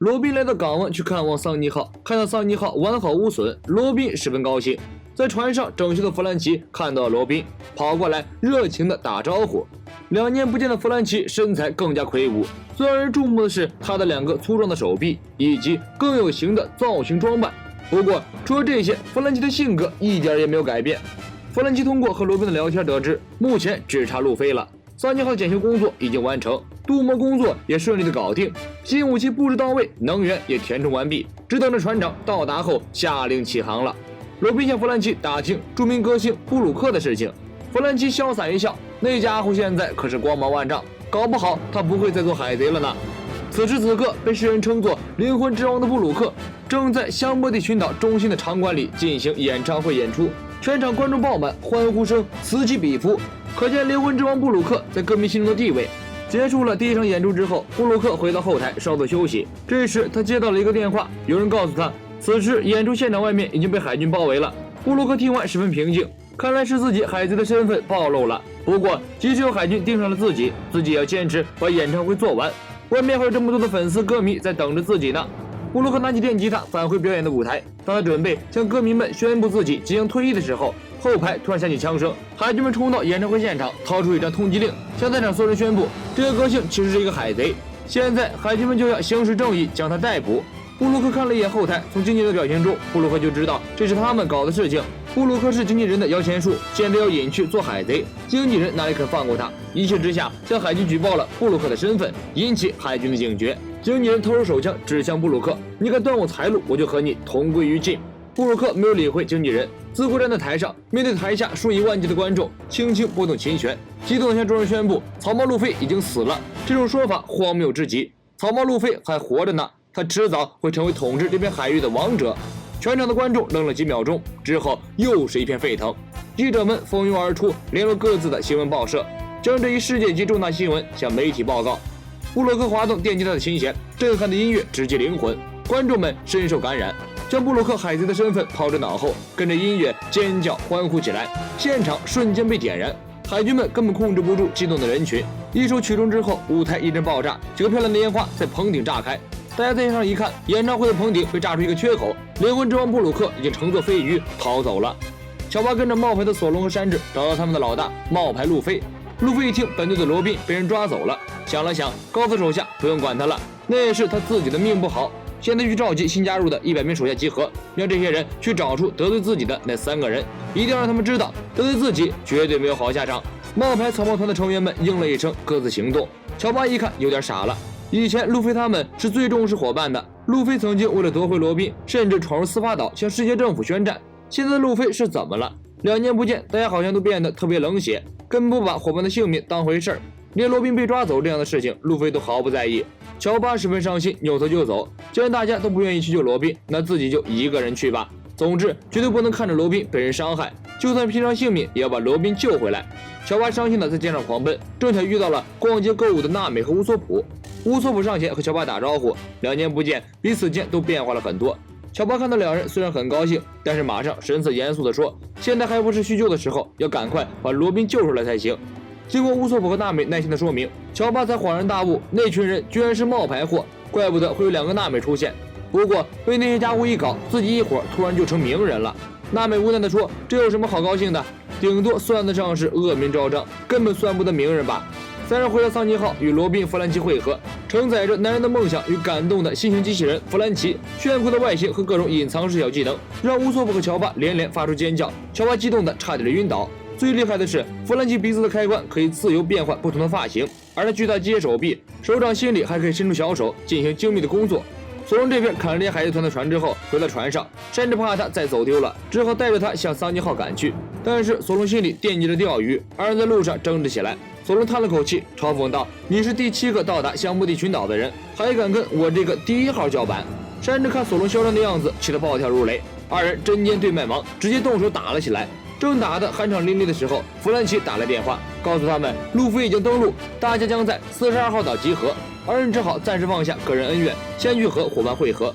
罗宾来到港湾去看望桑尼号，看到桑尼号完好无损，罗宾十分高兴。在船上整修的弗兰奇看到罗宾，跑过来热情地打招呼。2年不见的弗兰奇身材更加魁梧，最让人注目的是他的2个粗壮的手臂以及更有型的造型装扮。不过除了这些，弗兰奇的性格一点也没有改变。弗兰奇通过和罗宾的聊天得知，目前只差路飞了。桑尼号的检修工作已经完成，镀膜工作也顺利的搞定，新武器布置到位，能源也填充完毕，只等着船长到达后下令起航了。罗宾向弗兰奇打听著名歌星布鲁克的事情，弗兰奇潇洒一笑，那家伙现在可是光芒万丈，搞不好他不会再做海贼了呢。此时此刻，被世人称作灵魂之王的布鲁克正在香波地群岛中心的场馆里进行演唱会演出，全场观众爆满，欢呼声此起彼伏，可见灵魂之王布鲁克在歌迷心中的地位。结束了第一场演出之后，布鲁克回到后台稍作休息。这时他接到了一个电话，有人告诉他，此时演出现场外面已经被海军包围了。布鲁克听完十分平静，看来是自己海贼的身份暴露了。不过即使有海军盯上了自己也要坚持把演唱会做完，外面还有这么多的粉丝歌迷在等着自己呢。布鲁克拿起电吉他返回表演的舞台，当他准备向歌迷们宣布自己即将退役的时候，后排突然响起枪声，海军们冲到演唱会现场，掏出一张通缉令，向在场所有人宣布，这个歌星其实是一个海贼，现在海军们就要行使正义，将他逮捕。布鲁克看了一眼后台，从经纪人的表情中，布鲁克就知道这是他们搞的事情。布鲁克是经纪人的摇钱树，现在要隐去做海贼，经纪人哪里肯放过他？一气之下，向海军举报了布鲁克的身份，引起海军的警觉。经纪人掏出手枪指向布鲁克，你敢断我财路，我就和你同归于尽。布鲁克没有理会经纪人，自顾站在台上，面对台下数以万计的观众，轻轻拨动琴弦，激动地向众人宣布，草帽路飞已经死了。这种说法荒谬至极，草帽路飞还活着呢，他迟早会成为统治这片海域的王者。全场的观众愣了几秒钟，之后又是一片沸腾，记者们蜂拥而出，联络各自的新闻报社，将这一世界级重大新闻向媒体报告。布鲁克滑动电吉他的琴弦，震撼的音乐直击灵魂，观众们深受感染，将布鲁克海贼的身份抛之脑后，跟着音乐尖叫欢呼起来，现场瞬间被点燃。海军们根本控制不住激动的人群，一首曲终之后，舞台一阵爆炸，几个漂亮的烟花在棚顶炸开。大家在天上一看，演唱会的棚顶被炸出一个缺口，灵魂之王布鲁克已经乘坐飞鱼逃走了。小巴跟着冒牌的索隆和山治找到他们的老大冒牌路飞。路飞一听本队的罗宾被人抓走了，想了想，告诉手下不用管他了，那也是他自己的命不好。现在去召集新加入的100名手下集合，让这些人去找出得罪自己的那3个人，一定要让他们知道得罪自己绝对没有好下场。冒牌草帽团的成员们应了一声，各自行动。乔巴一看有点傻了，以前路飞他们是最重视伙伴的，路飞曾经为了夺回罗宾，甚至闯入司法岛向世界政府宣战。现在的路飞是怎么了？2年不见，大家好像都变得特别冷血，根本不把伙伴的性命当回事儿，连罗宾被抓走这样的事情，路飞都毫不在意。乔巴十分伤心，扭头就走。既然大家都不愿意去救罗宾，那自己就一个人去吧。总之，绝对不能看着罗宾被人伤害，就算拼上性命，也要把罗宾救回来。乔巴伤心的在街上狂奔，正巧遇到了逛街购物的娜美和乌索普。乌索普上前和乔巴打招呼，2年不见，彼此间都变化了很多。乔巴看到2人虽然很高兴，但是马上神色严肃地说，现在还不是叙旧的时候，要赶快把罗宾救出来才行。经过乌索普和娜美耐心的说明，乔巴才恍然大悟，那群人居然是冒牌货，怪不得会有2个娜美出现。不过被那些家伙一搞，自己一伙突然就成名人了。娜美无奈地说，这有什么好高兴的，顶多算得上是恶名昭彰，根本算不得名人吧。3人回到桑尼号与罗宾、弗兰奇会合，承载着男人的梦想与感动的新型机器人弗兰奇，炫酷的外形和各种隐藏式小技能，让乌索普和乔巴连连发出尖叫，乔巴激动的差点晕倒。最厉害的是，弗兰奇鼻子的开关可以自由变换不同的发型，而他巨大机械手臂，手掌心里还可以伸出小手进行精密的工作。索隆这边看了这些海贼团的船之后，回到船上，甚至怕他再走丢了，只好带着他向桑尼号赶去。但是索隆心里惦记着钓鱼，2人在路上争执起来。索隆叹了口气，嘲讽道：“你是第7个到达香波地群岛的人，还敢跟我这个第1号叫板？”山治看索隆嚣张的样子，气得暴跳如雷。2人针尖对麦芒，直接动手打了起来。正打得酣畅淋漓的时候，弗兰奇打来电话，告诉他们路飞已经登陆，大家将在42号岛集合。2人只好暂时放下个人恩怨，先去和伙伴会合。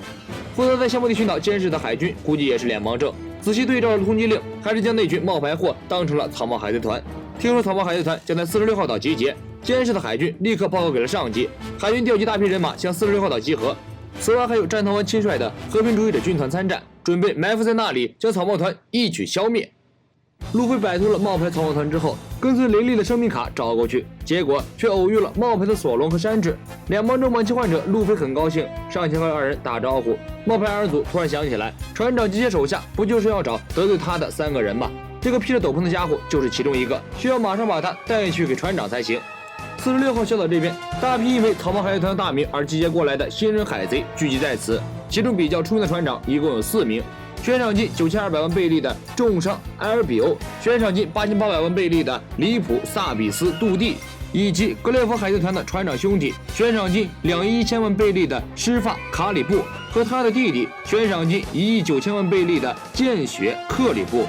负责在香波地群岛监视的海军估计也是脸盲症，仔细对照了通缉令，还是将那群冒牌货当成了草帽海贼团。听说草帽海贼团将在46号岛集结，监视的海军立刻报告给了上级，海军调集大批人马向46号岛集合。此外还有战逃丸亲率的和平主义者军团参战，准备埋伏在那里将草帽团一举消灭。路飞摆脱了冒牌草帽团之后，跟随雷利的生命卡找过去，结果却偶遇了冒牌的索隆和山治。两帮正晚期患者，路飞很高兴，上前和二人打招呼。冒牌二组突然想起来，船长及其手下不就是要找得罪他的3个人吗？这个披着斗篷的家伙就是其中一个，需要马上把他带去给船长才行。46号小岛这边，大批因为草帽海贼团大名而集结过来的新人海贼聚集在此，其中比较出名的船长一共有4名。悬赏金9200万贝利的重伤埃尔比欧，悬赏金8800万贝利的里普萨比斯杜蒂，以及格列佛海贼团的船长兄弟，悬赏金2亿1000万贝利的施法卡里布和他的弟弟，悬赏金1亿9000万贝利的见血克里布。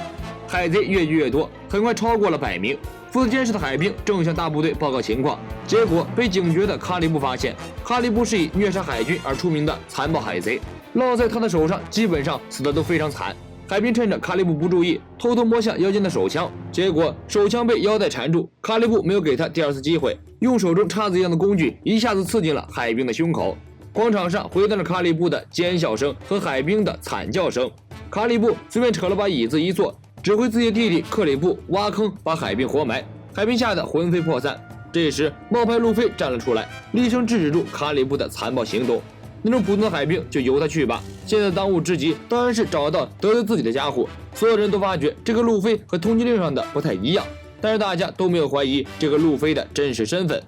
海贼越聚越多，很快超过了100名。负责监视的海兵正向大部队报告情况，结果被警觉的卡里布发现。卡里布是以虐杀海军而出名的残暴海贼，落在他的手上基本上死的都非常惨。海兵趁着卡里布不注意，偷偷摸向腰间的手枪，结果手枪被腰带缠住。卡里布没有给他第2次机会，用手中叉子一样的工具一下子刺进了海兵的胸口。广场上回荡着卡里布的尖笑声和海兵的惨叫声。卡里布随便扯了把椅子一坐，指挥自己的弟弟克里布挖坑把海兵活埋，海兵吓得魂飞魄散。这时冒牌路飞站了出来，厉声制止住卡里布的残暴行动。那种普通的海兵就由他去吧，现在当务之急当然是找到得罪自己的家伙。所有人都发觉这个路飞和通缉令上的不太一样，但是大家都没有怀疑这个路飞的真实身份。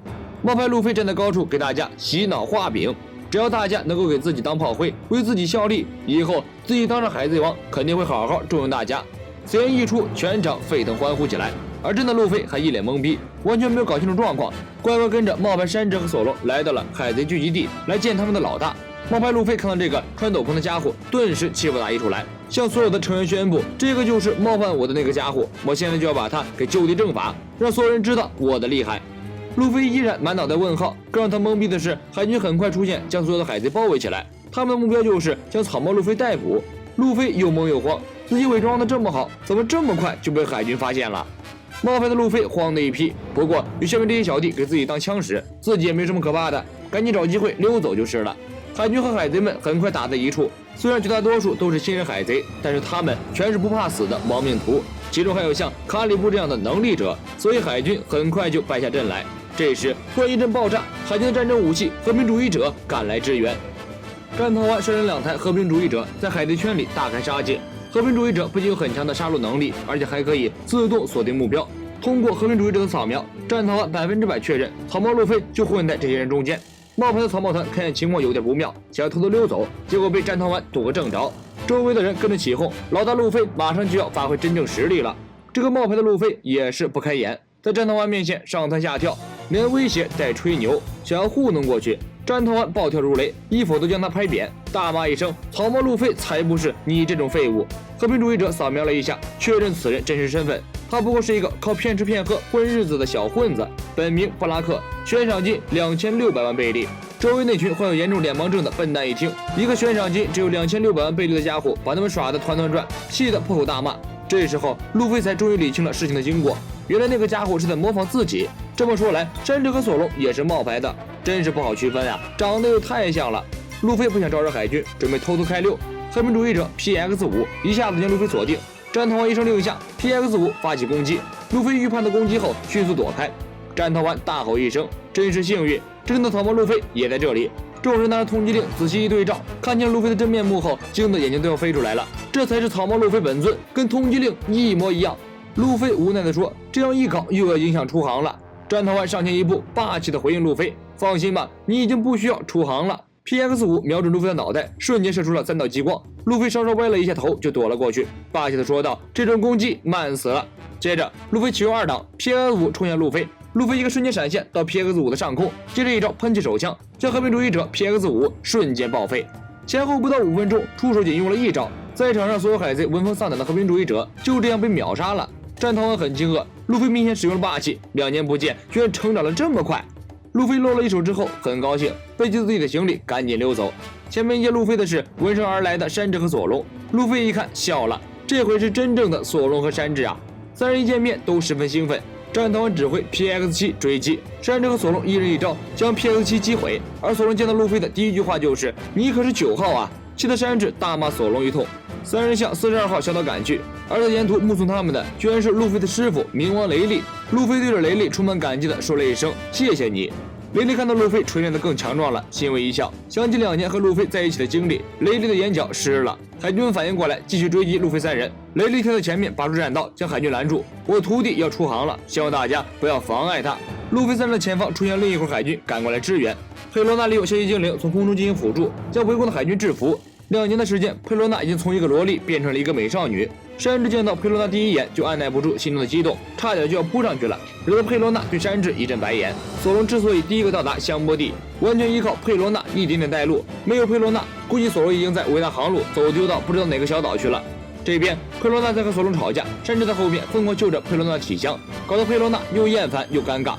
冒牌路飞站在高处给大家洗脑画饼，只要大家能够给自己当炮灰，为自己效力，以后自己当上海贼王肯定会好好重用大家。此言一出，全场沸腾欢呼起来。而真的路飞还一脸懵逼，完全没有搞清楚状况，乖乖跟着冒牌山治和索隆来到了海贼聚集地，来见他们的老大。冒牌路飞看到这个穿斗篷的家伙，顿时气不打一处来，向所有的成员宣布，这个就是冒犯我的那个家伙，我现在就要把他给就地正法，让所有人知道我的厉害。路飞依然满脑袋问号，更让他懵逼的是，海军很快出现，将所有的海贼包围起来，他们的目标就是将草帽路飞逮捕。路飞又懵又慌，自己伪装的这么好，怎么这么快就被海军发现了？冒牌的路飞慌的一批，不过有下面这些小弟给自己当枪使，自己也没什么可怕的，赶紧找机会溜走就是了。海军和海贼们很快打在一处，虽然绝大多数都是新人海贼，但是他们全是不怕死的亡命徒，其中还有像卡里布这样的能力者，所以海军很快就败下阵来。这时突然一阵爆炸，海军的战争武器和平主义者赶来支援。战逃丸率领2台和平主义者在海贼圈里大开杀戒。和平主义者不仅有很强的杀戮能力，而且还可以自动锁定目标。通过和平主义者的扫描，战逃丸100%确认草帽路飞就混在这些人中间。冒牌的草帽团看见情况有点不妙，想要偷偷溜走，结果被战逃丸堵个正着。周围的人跟着起哄，老大路飞马上就要发挥真正实力了。这个冒牌的路飞也是不开眼，在战逃丸面前上蹿下跳，连威胁带吹牛，想要糊弄过去。战逃丸暴跳如雷，一否都将他拍扁，大骂一声：“草帽路飞才不是你这种废物！”和平主义者扫描了一下，确认此人真实身份，他不过是一个靠骗吃骗喝混日子的小混子，本名布拉克，悬赏金2600万贝利。周围那群患有严重脸盲症的笨蛋一听，一个悬赏金只有2600万贝利的家伙把他们耍得团团转，气得破口大骂。这时候路飞才终于理清了事情的经过，原来那个家伙是在模仿自己。这么说来，山治和索隆也是冒牌的，真是不好区分啊，长得又太像了。路飞不想招惹海军，准备偷偷开溜。和平主义者 PX5 一下子将路飞锁定，战逃丸一声令下 ，PX5 发起攻击。路飞预判的攻击后迅速躲开，战逃丸大吼一声，真是幸运，真正的草帽路飞也在这里。众人拿着通缉令仔细一对照，看见路飞的真面目后，惊得眼睛都要飞出来了。这才是草帽路飞本尊，跟通缉令一模一样。路飞无奈地说：“这样一搞又要影响出航了。”战逃丸上前一步，霸气地回应路飞：“放心吧，你已经不需要出航了。” PX5 瞄准路飞的脑袋，瞬间射出了3道激光。路飞稍稍歪了一下头，就躲了过去，霸气地说道：“这种攻击慢死了。”接着，路飞启用2档 ，PX5 冲向路飞，路飞一个瞬间闪现到 PX5 的上空，接着一招喷气手枪，将和平主义者 PX5 瞬间报废。前后不到5分钟，出手仅用了1招，在场上所有海贼闻风丧胆的和平主义者就这样被秒杀了。战逃丸很惊愕，路飞明显使用了霸气，2年不见，居然成长了这么快。路飞露了一手之后很高兴，背起自己的行李赶紧溜走。前面迎接路飞的是闻声而来的山治和索隆。路飞一看笑了，这回是真正的索隆和山治啊！3人一见面都十分兴奋。战团指挥 PX7 追击，山治和索隆一人一招将 PX7 击毁。而索隆见到路飞的第一句话就是“你可是9号啊”，气得山治大骂索隆一通。三人向42号小岛赶去，而在沿途目送他们的居然是路飞的师傅冥王雷利。路飞对着雷利充满感激地说了一声“谢谢你”。雷利看到路飞锤炼得更强壮了，欣慰一笑，想起2年和路飞在一起的经历，雷利的眼角湿了。海军们反应过来，继续追击路飞3人。雷利跳在前面，拔出战刀，将海军拦住。我徒弟要出航了，希望大家不要妨碍他。路飞3人的前方出现另一伙海军，赶过来支援。佩罗娜利用消息精灵从空中进行辅助，将围攻的海军制服。2年的时间，佩罗娜已经从一个萝莉变成了一个美少女。山治见到佩罗娜第一眼就按耐不住心中的激动，差点就要扑上去了，惹得佩罗娜对山治一阵白眼。索隆之所以第一个到达香波地，完全依靠佩罗娜一点点带路，没有佩罗娜，估计索隆已经在维纳航路走丢到不知道哪个小岛去了。这边佩罗娜在和索隆吵架，山治在后面疯狂救着佩罗娜的体香，搞得佩罗娜又厌烦又尴尬。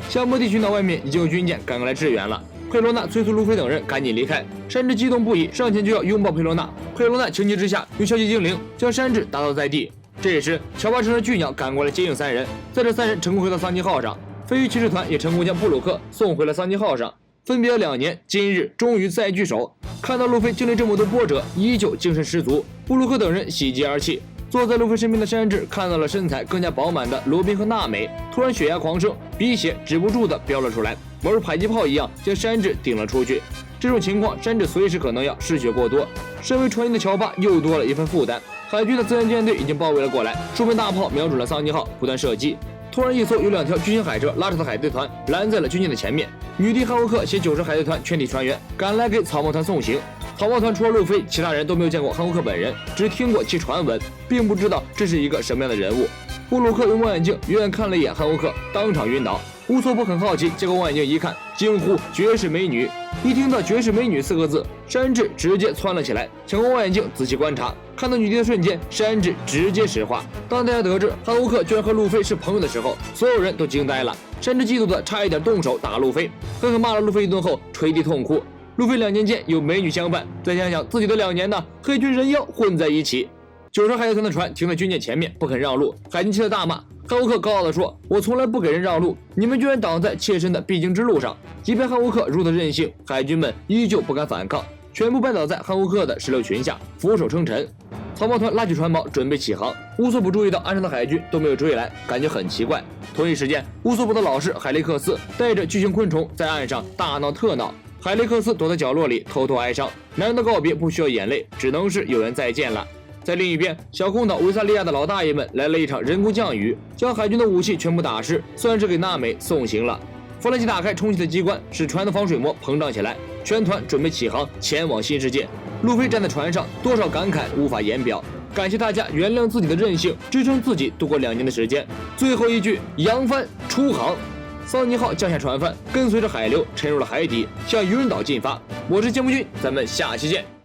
香波地群岛外面已经有军舰赶过来支援了。佩罗娜催促路飞等人赶紧离开，山治激动不已，上前就要拥抱佩罗娜。佩罗娜情急之下用消息精灵将山治打倒在地。这时，乔巴乘着巨鸟赶过来接应3人，载着3人成功回到桑基号上。飞鱼骑士团也成功将布鲁克送回了桑基号上。分别了2年，今日终于再聚首。看到路飞经历这么多波折，依旧精神十足，布鲁克等人喜极而泣。坐在路飞身边的山治看到了身材更加饱满的罗宾和娜美，突然血压狂升，鼻血止不住的飙了出来，宛如迫击炮一样将山治顶了出去。这种情况，山治随时可能要失血过多。身为船员的乔巴又多了一份负担。海军的自然舰队已经包围了过来，数门大炮瞄准了桑基号，不断射击。突然，一艘有2条巨型海蛇拉扯的海贼团拦在了军舰的前面。女帝汉沃克携90海贼团全体船员赶来给草帽团送行。草帽团除了路飞，其他人都没有见过汉沃克本人，只听过其传闻，并不知道这是一个什么样的人物。布鲁克用望远镜远远看了一眼汉沃克，当场晕倒。乌索普很好奇，接过望远镜一看，惊呼绝世美女。一听到绝世美女4个字，山治直接窜了起来，抢过望远镜仔细观察。看到女帝的瞬间，山治直接石化。当大家得知汉沃克居然和路飞是朋友的时候，所有人都惊呆了。山治嫉妒的差一点动手打路飞，狠狠骂了路飞一顿后捶地痛哭。路飞2年间有美女相伴，再想想自己的2年呢，黑军人妖混在一起。90海贼团的船停在军舰前面，不肯让路，海军气得大骂。汉沃克高傲地说：“我从来不给人让路，你们居然挡在切身的必经之路上。”即便汉沃克如此任性，海军们依旧不敢反抗，全部拜倒在汉沃克的石榴裙下，俯首称臣。草帽团拉起船锚，准备起航。乌索普注意到岸上的海军都没有追来，感觉很奇怪。同一时间，乌索普的老师海利克斯带着巨型昆虫在岸上大闹特闹。海利克斯躲在角落里偷偷哀伤，男人的告别不需要眼泪，只能是有缘再见了。在另一边，小空岛维萨利亚的老大爷们来了一场人工降雨，将海军的武器全部打湿，算是给娜美送行了。弗兰奇打开充气的机关，使船的防水膜膨胀起来，全团准备起航前往新世界。路飞站在船上，多少感慨无法言表，感谢大家原谅自己的任性，支撑自己度过2年的时间。最后一句，扬帆出航。桑尼号降下船帆，跟随着海流沉入了海底，向渔人岛进发。我是江木君，咱们下期见。